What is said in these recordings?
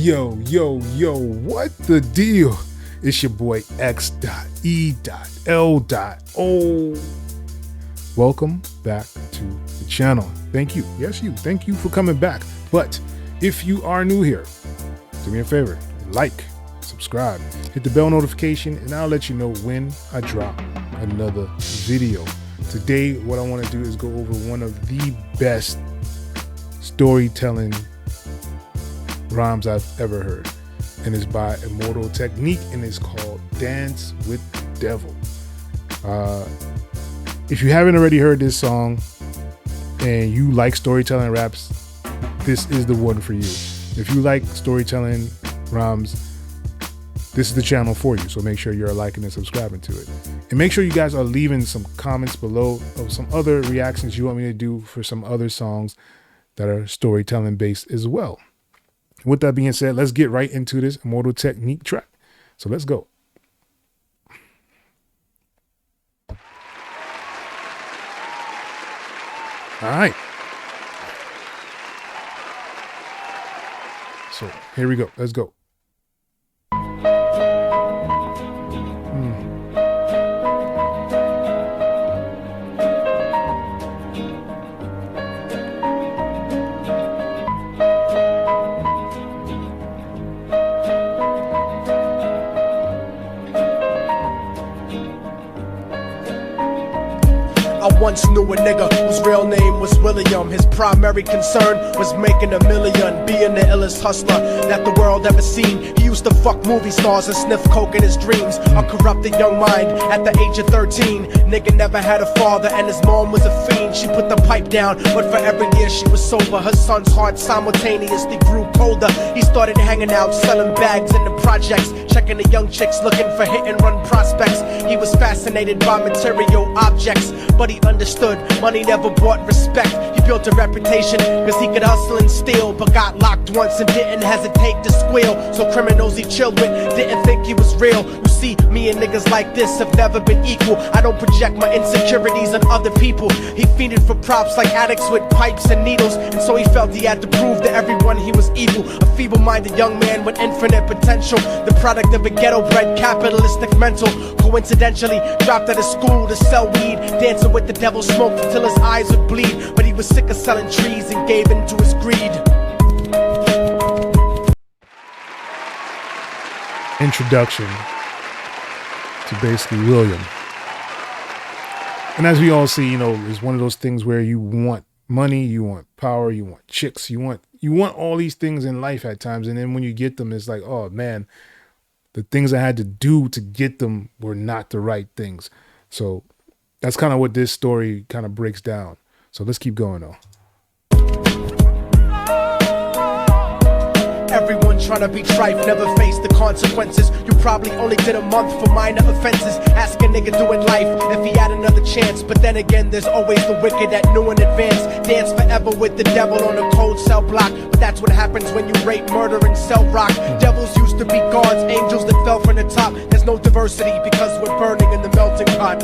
Yo, what the deal? It's your boy X.E.L.O. Welcome back to the channel. Thank you. Yes, you. Thank you for coming back. But if you are new here, do me a favor, like, subscribe, hit the bell notification, and I'll let you know when I drop another video. Today, what I want to do is go over one of the best storytelling rhymes I've ever heard, and it's by Immortal technique, and it's called Dance with the Devil. If you haven't already heard this song and you like storytelling raps, this is the one for you. If you like storytelling rhymes, this is the channel for you. So make sure you're liking and subscribing to it. And make sure you guys are leaving some comments below of some other reactions you want me to do for some other songs that are storytelling based as well. With that being said, let's get right into this Immortal technique track. So let's go. All right. So here we go. Let's go. I once knew a nigga whose real name was William. His primary concern was making a million, being the illest hustler that the world ever seen. He used to fuck movie stars and sniff coke in his dreams. A corrupted young mind at the age of 13. Nigga never had a father and his mom was a fiend. She put the pipe down, but for every year she was sober, her son's heart simultaneously grew colder. He started hanging out, selling bags in the projects, checking the young chicks looking for hit and run prospects. He was fascinated by material objects, but he understood money never bought respect. He built a reputation cause he could hustle and steal, but got locked once and didn't hesitate to squeal. So criminals he chilled with didn't think he was real. You see, me and niggas like this have never been equal. I don't project my insecurities on other people. He fiended for props like addicts with pipes and needles, and so he felt he had to prove to everyone he was evil. A feeble-minded young man with infinite potential, the product of a ghetto-bred capitalistic mental. Coincidentally dropped out of school to sell weed, dancing with the devil, smoked until his eyes would bleed. But he was sick of selling trees and gave in to his greed. Introduction to basically William. And as we all see, you know, it's one of those things where you want money, you want power, you want chicks, you want all these things in life at times. And then when you get them, it's like, oh man, the things I had to do to get them were not the right things. So that's kind of what this story kind of breaks down. So let's keep going though. Everyone trying to be trife never faced the consequences. You probably only did a month for minor offenses. Ask a nigga doing life if he had another chance. But then again, there's always the wicked that knew in advance. Dance forever with the devil on a cold cell block. But that's what happens when you rape, murder, and sell rock. Devils used to be gods, angels that fell from the top. There's no diversity because we're burning in the melting pot.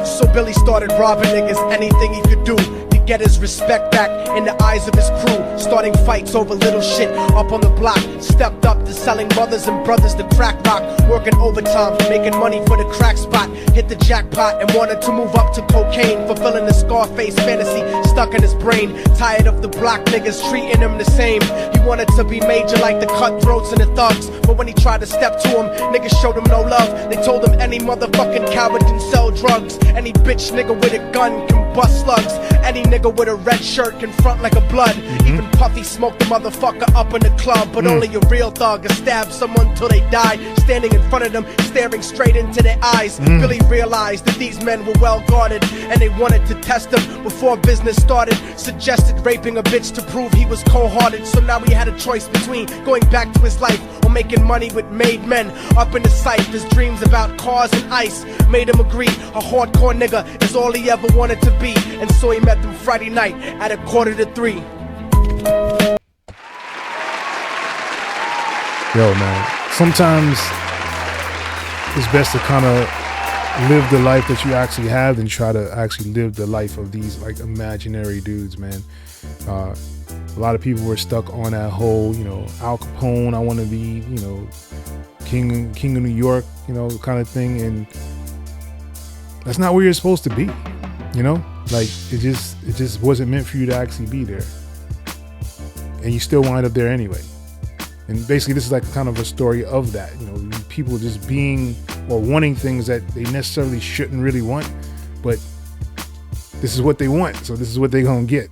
So Billy started robbing niggas, anything he could do to get his respect back in the eyes of his crew. Starting fights over little shit up on the block. Stepped up to selling mothers and brothers the crack rock. Working overtime, making money for the crack spot. Hit the jackpot and wanted to move up to cocaine, fulfilling the Scarface fantasy stuck in his brain. Tired of the block niggas treating him the same. He wanted to be major like the cutthroats and the thugs, but when he tried to step to him, niggas showed him no love. They told him any motherfucking coward can sell drugs. Any bitch nigga with a gun can bust slugs. Any nigga with a red shirt can front like a blood. Even Puffy smoked the motherfucker up in the club. But only a real thug can stab someone till they die. Standing in front of them, staring straight into their eyes. Billy realized that these men were well guarded, and they wanted to test him before business started. Suggested raping a bitch to prove he was cold-hearted. So now he had a choice between going back to his life or making money with made men. Up in the sight, his dreams about cars and ice made him agree a hardcore nigga is all he ever wanted to be. And so he met them Friday night at 2:45. Yo, man, sometimes it's best to kind of live the life that you actually have than try to actually live the life of these like imaginary dudes, man. A lot of people were stuck on that whole, Al Capone, I want to be, king of New York, kind of thing, and that's not where you're supposed to be, like it just wasn't meant for you to actually be there, and you still wind up there anyway. And basically, this is like kind of a story of that, people just being or wanting things that they necessarily shouldn't really want, but this is what they want, so this is what they're gonna get.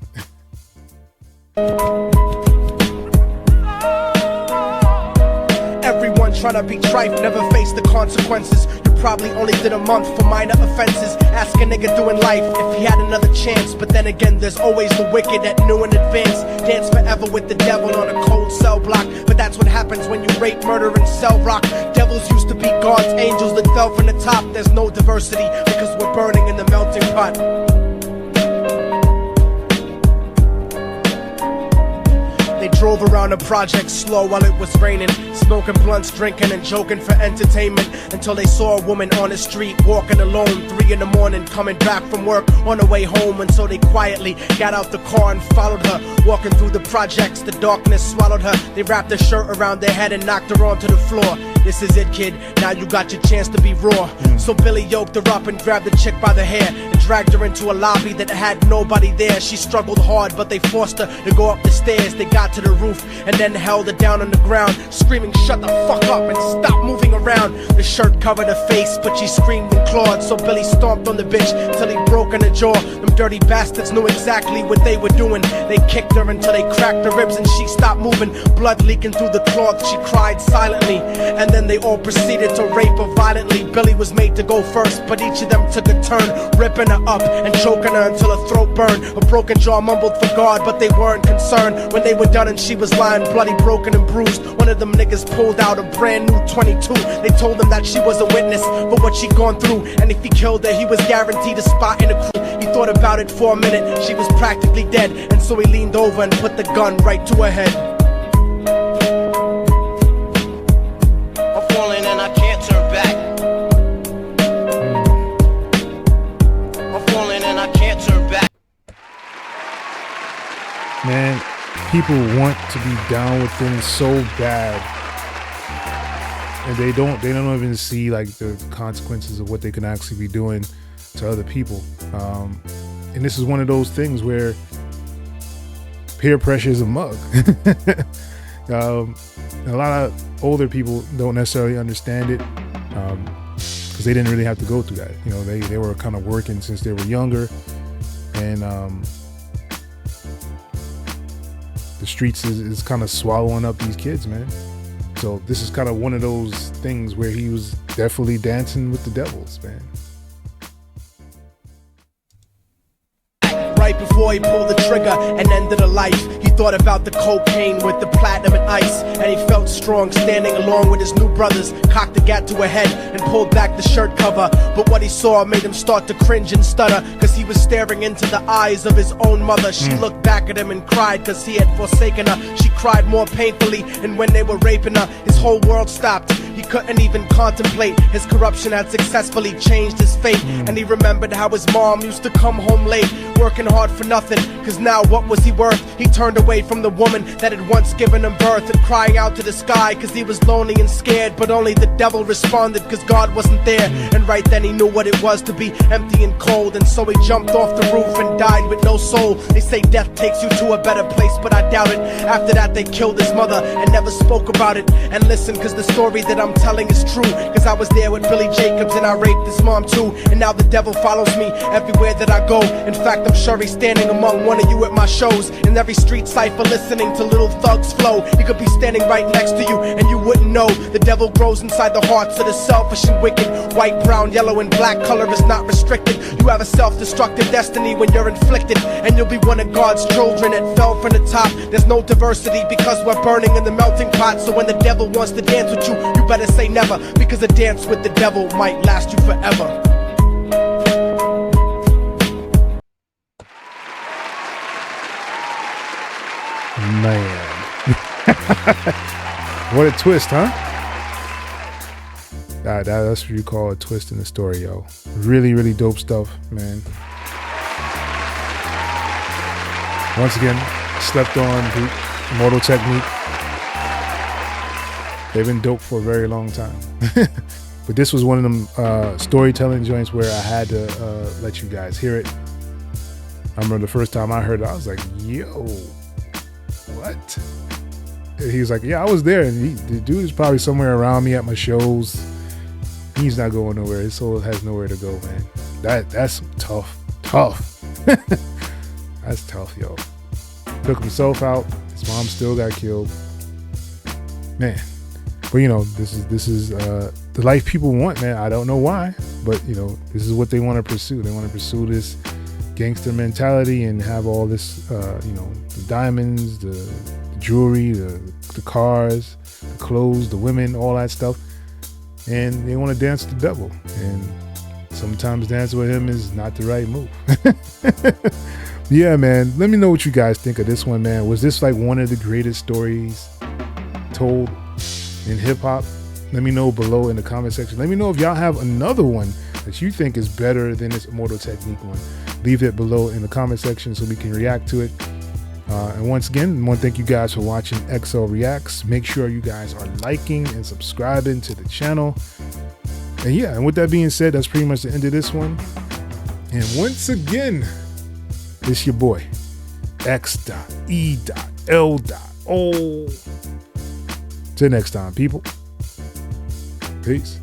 Everyone trying to be tripe, never face the consequences. You probably only did a month for minor offenses. Ask a nigga doing life if he had another chance. But then again, there's always the wicked that knew in advance. Dance forever with the devil on a cold cell block. But that's what happens when you rape, murder, and sell rock. Devils used to be God's angels that fell from the top. There's no diversity because we're burning in the melting pot. They drove around the project slow while it was raining, smoking blunts, drinking and joking for entertainment, until they saw a woman on the street walking alone, 3 in the morning, coming back from work on her way home. And so they quietly got out the car and followed her, walking through the projects. The darkness swallowed her. They wrapped her shirt around their head and knocked her onto the floor. This is it, kid, now you got your chance to be raw. So Billy yoked her up and grabbed the chick by the hair and dragged her into a lobby that had nobody there. She struggled hard, but they forced her to go up the stairs. They got to the roof and then held her down on the ground, screaming, "Shut the fuck up and stop moving around." The shirt covered her face, but she screamed and clawed. So Billy stomped on the bitch till he broke in her jaw. Them dirty bastards knew exactly what they were doing. They kicked her until they cracked her ribs and she stopped moving, blood leaking through the cloth. She cried silently, and then they all proceeded to rape her violently. Billy was made to go first, but each of them took a turn, ripping her up and choking her until her throat burned. Her broken jaw mumbled for God, but they weren't concerned. When they were done and she was lying bloody, broken and bruised, one of them niggas pulled out a brand new 22. They told him that she was a witness for what she'd gone through, and if he killed her, he was guaranteed a spot in the crew. He thought about it for a minute, she was practically dead, and so he leaned over and put the gun right to her head. I'm falling and I can't turn back. I'm falling and I can't turn back. Man, people want to be down with things so bad, and they don't even see like the consequences of what they can actually be doing to other people. And this is one of those things where peer pressure is a mug. A lot of older people don't necessarily understand it, because they didn't really have to go through that. They were kind of working since they were younger, and the streets is kind of swallowing up these kids, man. So this is kind of one of those things where he was definitely dancing with the devils, man. Right before he pulled the trigger and ended a life, he thought about the cocaine with the platinum and ice, and he felt strong standing along with his new brothers, cocked the gat to her head and pulled back the shirt cover. But what he saw made him start to cringe and stutter, cause he was staring into the eyes of his own mother. She looked back at him and cried cause he had forsaken her. She cried more painfully, and when they were raping her, his whole world stopped. He couldn't even contemplate. His corruption had successfully changed his fate, and he remembered how his mom used to come home late, working hard for nothing, cause now what was he worth? He turned away from the woman that had once given him birth, and crying out to the sky cause he was lonely and scared. But only the devil responded cause God wasn't there, and right then he knew what it was to be empty and cold. And so he jumped off the roof and died with no soul. They say death takes you to a better place, but I doubt it. After that they killed his mother and never spoke about it. And listen, cause the story that I'm telling is true, cause I was there with Billy Jacobs and I raped his mom too. And now the devil follows me everywhere that I go. In fact, I'm sure he's standing among one of you at my shows, in every street cipher listening to little thugs flow. He could be standing right next to you and you wouldn't know. The devil grows inside the hearts of the selfish and wicked. White, brown, yellow and black color is not restricted. You have a self-destructive destiny when you're inflicted, and you'll be one of God's children that fell from the top. There's no diversity because we're burning in the melting pot. So when the devil wants to dance with you, you better say never, because a dance with the devil might last you forever. Man. What a twist, huh? That's what you call a twist in the story, yo. Really, really dope stuff, man. Once again, slept on group, Immortal Technique. They've been dope for a very long time. But this was one of them storytelling joints where I had to let you guys hear it. I remember the first time I heard it, I was like, yo, what? And he was like, yeah, I was there. And the dude is probably somewhere around me at my shows. He's not going nowhere. His soul has nowhere to go, man. That's tough. That's tough, yo. Took himself out. His mom still got killed. Man. But you know, this is the life people want, man. I don't know why, but you know, this is what they want to pursue. They want to pursue this gangster mentality and have all this, you know, the diamonds, the jewelry, the cars, the clothes, the women, all that stuff. And they want to dance with the devil. And sometimes dancing with him is not the right move. Yeah, man. Let me know what you guys think of this one, man. Was this like one of the greatest stories told in hip-hop? Let me know below in the comment section. Let me know if y'all have another one that you think is better than this Immortal Technique one. Leave it below in the comment section so we can react to it. And once again, I want to thank you guys for watching xelohh Reacts. Make sure you guys are liking and subscribing to the channel. And yeah, and with that being said, that's pretty much the end of this one. And once again, it's your boy, X.E.L.O. Till next time, people. Peace.